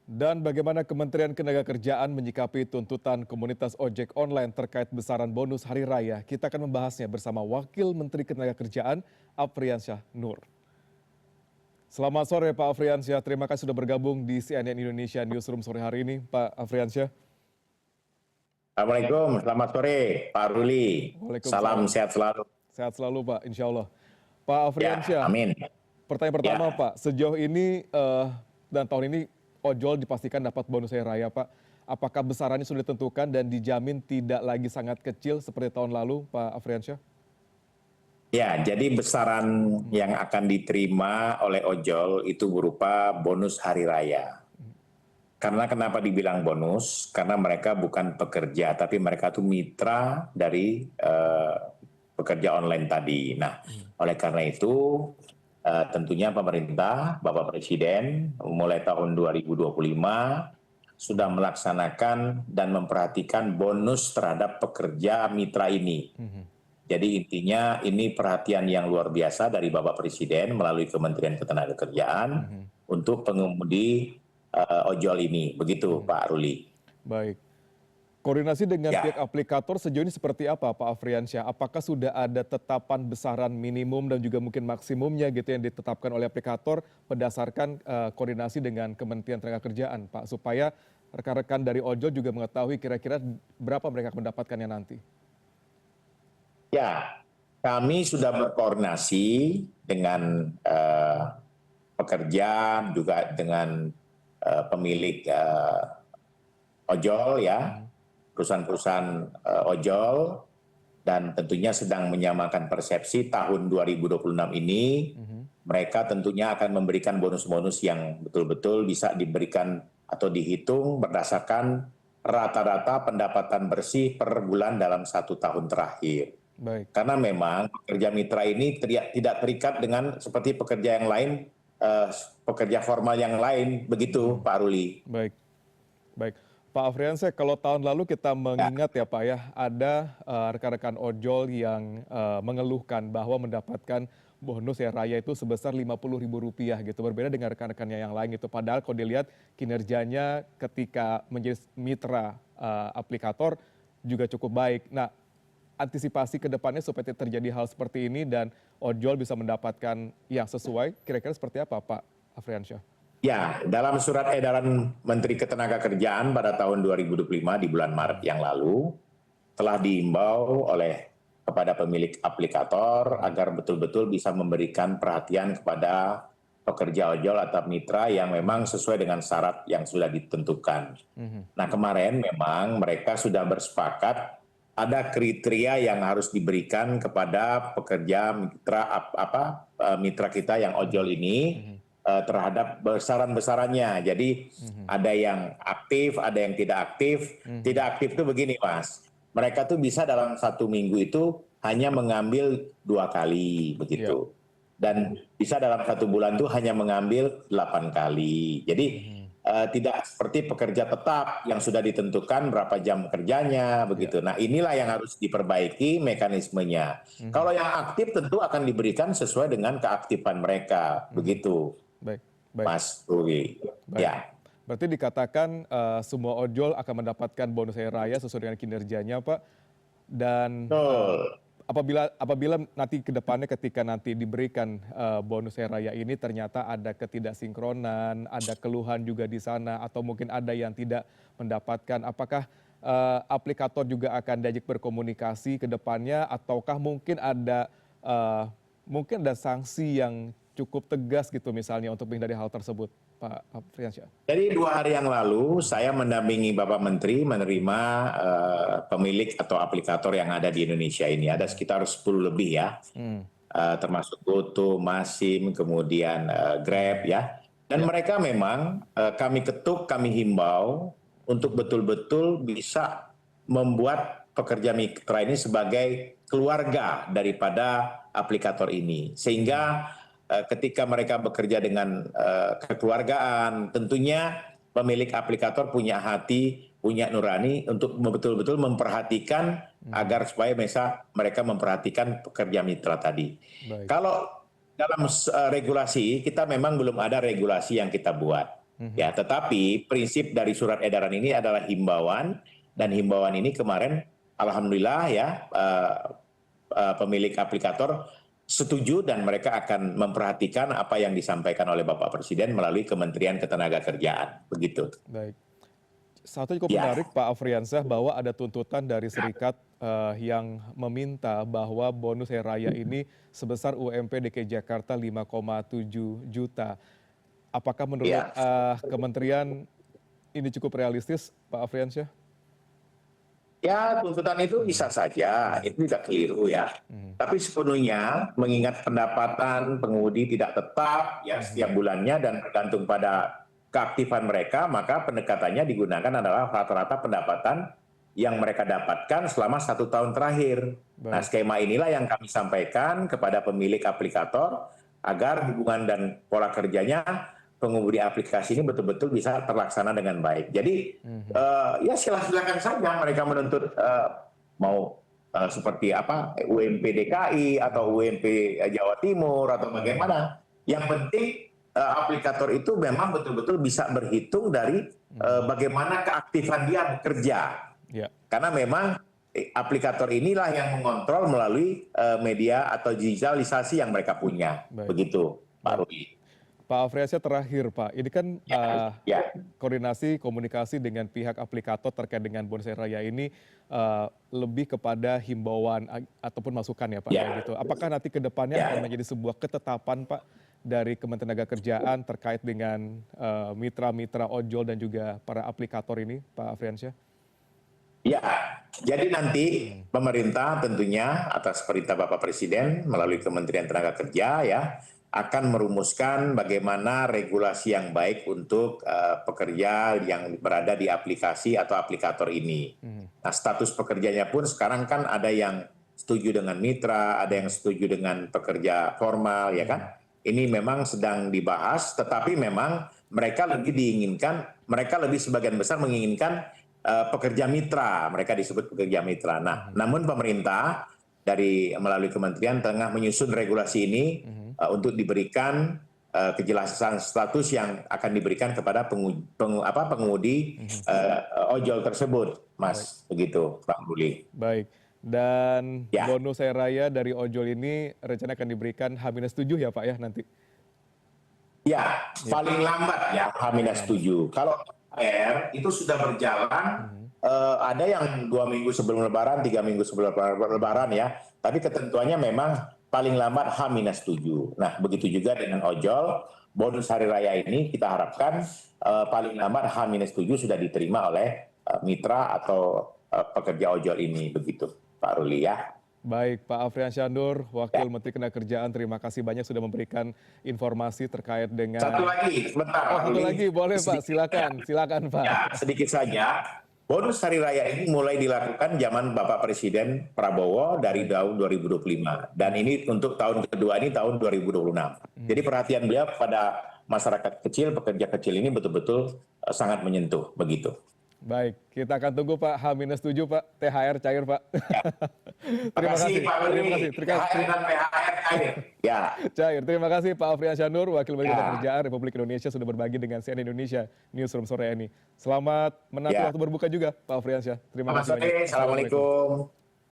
Dan bagaimana Kementerian Ketenagakerjaan menyikapi tuntutan komunitas ojek online terkait besaran bonus hari raya? Kita akan membahasnya bersama Wakil Menteri Ketenagakerjaan Afriansyah Nur. Selamat sore Pak Afriansyah, terima kasih sudah bergabung di CNN Indonesia Newsroom sore hari ini Pak Afriansyah. Assalamualaikum, selamat sore Pak Ruli. Salam Waalaikumsalam. sehat selalu. Sehat selalu Pak, insya Allah. Pak Ya, Afriansyah, amin. pertanyaan pertama Ya, Pak, sejauh ini dan tahun ini ojol dipastikan dapat bonus hari raya Pak. Apakah besarannya sudah ditentukan dan dijamin tidak lagi sangat kecil seperti tahun lalu Pak Afriansyah? ya, jadi besaran yang akan diterima oleh ojol itu berupa bonus hari raya. Karena kenapa dibilang bonus? Karena mereka bukan pekerja, tapi mereka tuh mitra dari pekerja online tadi. Nah, oleh karena itu tentunya pemerintah, Bapak Presiden mulai tahun 2025 sudah melaksanakan dan memperhatikan bonus terhadap pekerja mitra ini. Jadi intinya ini perhatian yang luar biasa dari Bapak Presiden melalui Kementerian Ketenagakerjaan untuk pengemudi ojol ini. Begitu Pak Ruli. Baik. Koordinasi dengan Ya. pihak aplikator sejauh ini seperti apa Pak Afriansyah? Apakah sudah ada tetapan besaran minimum dan juga mungkin maksimumnya gitu yang ditetapkan oleh aplikator berdasarkan koordinasi dengan Kementerian Ketenagakerjaan Pak, supaya rekan-rekan dari ojol juga mengetahui kira-kira berapa mereka akan mendapatkannya nanti? Ya, kami sudah berkoordinasi dengan pekerja juga dengan pemilik ojol ya, perusahaan-perusahaan ojol, dan tentunya sedang menyamakan persepsi tahun 2026 ini. Mereka tentunya akan memberikan bonus-bonus yang betul-betul bisa diberikan atau dihitung berdasarkan rata-rata pendapatan bersih per bulan dalam 1 tahun terakhir. Baik. Karena memang pekerja mitra ini tidak terikat dengan seperti pekerja yang lain, pekerja formal yang lain, begitu Pak Ruli. Baik, baik. Pak Afriansyah, kalau tahun lalu kita mengingat ya Pak ya, ada rekan-rekan ojol yang mengeluhkan bahwa mendapatkan bonus ya raya itu sebesar Rp50.000 gitu. Berbeda dengan rekan-rekannya yang lain gitu. Padahal kalau dilihat kinerjanya ketika menjadi mitra aplikator juga cukup baik. Nah, antisipasi ke depannya supaya tidak terjadi hal seperti ini dan ojol bisa mendapatkan yang sesuai, kira-kira seperti apa Pak Afriansyah? Ya, dalam surat edaran Menteri Ketenagakerjaan pada tahun 2025 di bulan Maret yang lalu telah diimbau kepada pemilik aplikator agar betul-betul bisa memberikan perhatian kepada pekerja ojol atau mitra yang memang sesuai dengan syarat yang sudah ditentukan. Nah, kemarin memang mereka sudah bersepakat ada kriteria yang harus diberikan kepada pekerja mitra kita yang ojol ini terhadap besaran-besarannya. Jadi ada yang aktif, ada yang tidak aktif. Tidak aktif itu begini Mas, mereka tuh bisa dalam 1 minggu itu hanya mengambil 2 kali begitu. Dan bisa dalam 1 bulan tuh hanya mengambil 8 kali. Jadi tidak seperti pekerja tetap yang sudah ditentukan berapa jam kerjanya begitu. Nah, inilah yang harus diperbaiki mekanismenya. Kalau yang aktif tentu akan diberikan sesuai dengan keaktifan mereka begitu. Baik, baik. Mas Ruli. Baik. Ya. Berarti dikatakan semua ojol akan mendapatkan bonus hari raya sesuai dengan kinerjanya Pak. Dan apabila nanti ke depannya ketika nanti diberikan bonus hari raya ini ternyata ada ketidaksinkronan, ada keluhan juga di sana atau mungkin ada yang tidak mendapatkan, apakah aplikator juga akan diajak berkomunikasi ke depannya ataukah mungkin ada sanksi yang cukup tegas gitu misalnya untuk menghindari hal tersebut Pak Afriansyah? Jadi 2 hari yang lalu saya mendampingi Bapak Menteri menerima pemilik atau aplikator yang ada di Indonesia ini. Ada sekitar 10 lebih ya, termasuk GoTo, Masim, kemudian Grab ya. Dan mereka memang kami ketuk, kami himbau untuk betul-betul bisa membuat pekerja mitra ini sebagai keluarga daripada aplikator ini. Sehingga ketika mereka bekerja dengan kekeluargaan, tentunya pemilik aplikator punya hati, punya nurani untuk betul-betul memperhatikan agar supaya mereka memperhatikan pekerja mitra tadi. Baik. Kalau dalam regulasi, kita memang belum ada regulasi yang kita buat. Ya, tetapi prinsip dari surat edaran ini adalah himbauan, dan himbauan ini kemarin alhamdulillah ya pemilik aplikator setuju dan mereka akan memperhatikan apa yang disampaikan oleh Bapak Presiden melalui Kementerian Ketenagakerjaan. Begitu. Baik. Satu cukup Ya, menarik Pak Afriansyah bahwa ada tuntutan dari serikat yang meminta bahwa bonus hari raya ini sebesar UMP DKI Jakarta 5,7 juta. Apakah menurut ya. kementerian ini cukup realistis Pak Afriansyah? Ya, tuntutan itu bisa saja, itu tidak keliru ya. Tapi sepenuhnya mengingat pendapatan pengemudi tidak tetap ya setiap bulannya dan bergantung pada keaktifan mereka, maka pendekatannya digunakan adalah rata-rata pendapatan yang mereka dapatkan selama 1 tahun terakhir. Nah, Baik. skema inilah yang kami sampaikan kepada pemilik aplikator agar hubungan dan pola kerjanya pengemudi aplikasi ini betul-betul bisa terlaksana dengan baik. Jadi ya silakan saja mereka menuntut mau seperti apa UMP DKI atau UMP Jawa Timur atau bagaimana. Yang penting aplikator itu memang betul-betul bisa berhitung dari bagaimana keaktifan dia bekerja. Ya. Karena memang aplikator inilah yang mengontrol melalui media atau digitalisasi yang mereka punya. Baik. Begitu, Pak Rudi. Pak Afriansyah terakhir Pak, ini kan Ya. koordinasi komunikasi dengan pihak aplikator terkait dengan bonus hari raya ini lebih kepada himbauan ataupun masukan ya Pak. Ya. Kayak gitu. Apakah nanti ke depannya Ya. akan menjadi sebuah ketetapan Pak dari Kementerian Tenagakerjaan terkait dengan mitra-mitra ojol dan juga para aplikator ini Pak Afriansyah? Ya, jadi nanti pemerintah tentunya atas perintah Bapak Presiden melalui Kementerian Tenaga Kerja ya akan merumuskan bagaimana regulasi yang baik untuk pekerja yang berada di aplikasi atau aplikator ini. Nah, status pekerjanya pun sekarang kan ada yang setuju dengan mitra, ada yang setuju dengan pekerja formal, ya kan? Ini memang sedang dibahas, tetapi memang mereka lebih sebagian besar menginginkan pekerja mitra, mereka disebut pekerja mitra. Nah, namun pemerintah melalui kementerian tengah menyusun regulasi ini untuk diberikan kejelasan status yang akan diberikan kepada pengemudi ojol tersebut, Mas. Begitu, Pak Ruli. Baik. Dan Ya. bonus hari raya dari ojol ini rencana akan diberikan H-7 ya Pak ya nanti? Ya, paling lambat ya H-7. Kalau R itu sudah berjalan, ada yang 2 minggu sebelum Lebaran, 3 minggu sebelum Lebaran ya. Tapi ketentuannya memang paling lambat H-7. Nah, begitu juga dengan ojol, bonus hari raya ini kita harapkan paling lambat H-7 sudah diterima oleh mitra atau pekerja ojol ini, begitu Pak Ruli ya. Baik, Pak Afriansyah Nur, Wakil Menteri Ketenagakerjaan, terima kasih banyak sudah memberikan informasi terkait dengan... Satu lagi, sebentar Oh, Pak satu Ruli. lagi, boleh Pak, silakan Pak. Ya, sedikit saja. Bonus hari raya ini mulai dilakukan zaman Bapak Presiden Prabowo dari tahun 2025. Dan ini untuk tahun kedua ini tahun 2026. Jadi perhatian beliau pada masyarakat kecil, pekerja kecil ini betul-betul sangat menyentuh, begitu. Baik, kita akan tunggu Pak H-7 Pak, THR cair Pak. Terima kasih Pak Ruli. THR dan PHR cair. Ya. Cair. Terima kasih Pak Afriansyah Nur, Wakil Menteri Ketenagakerjaan Republik Indonesia sudah berbagi dengan CNN Indonesia Newsroom sore ini. Selamat menanti waktu berbuka juga Pak Afriansyah. Terima kasih banyak. Assalamualaikum.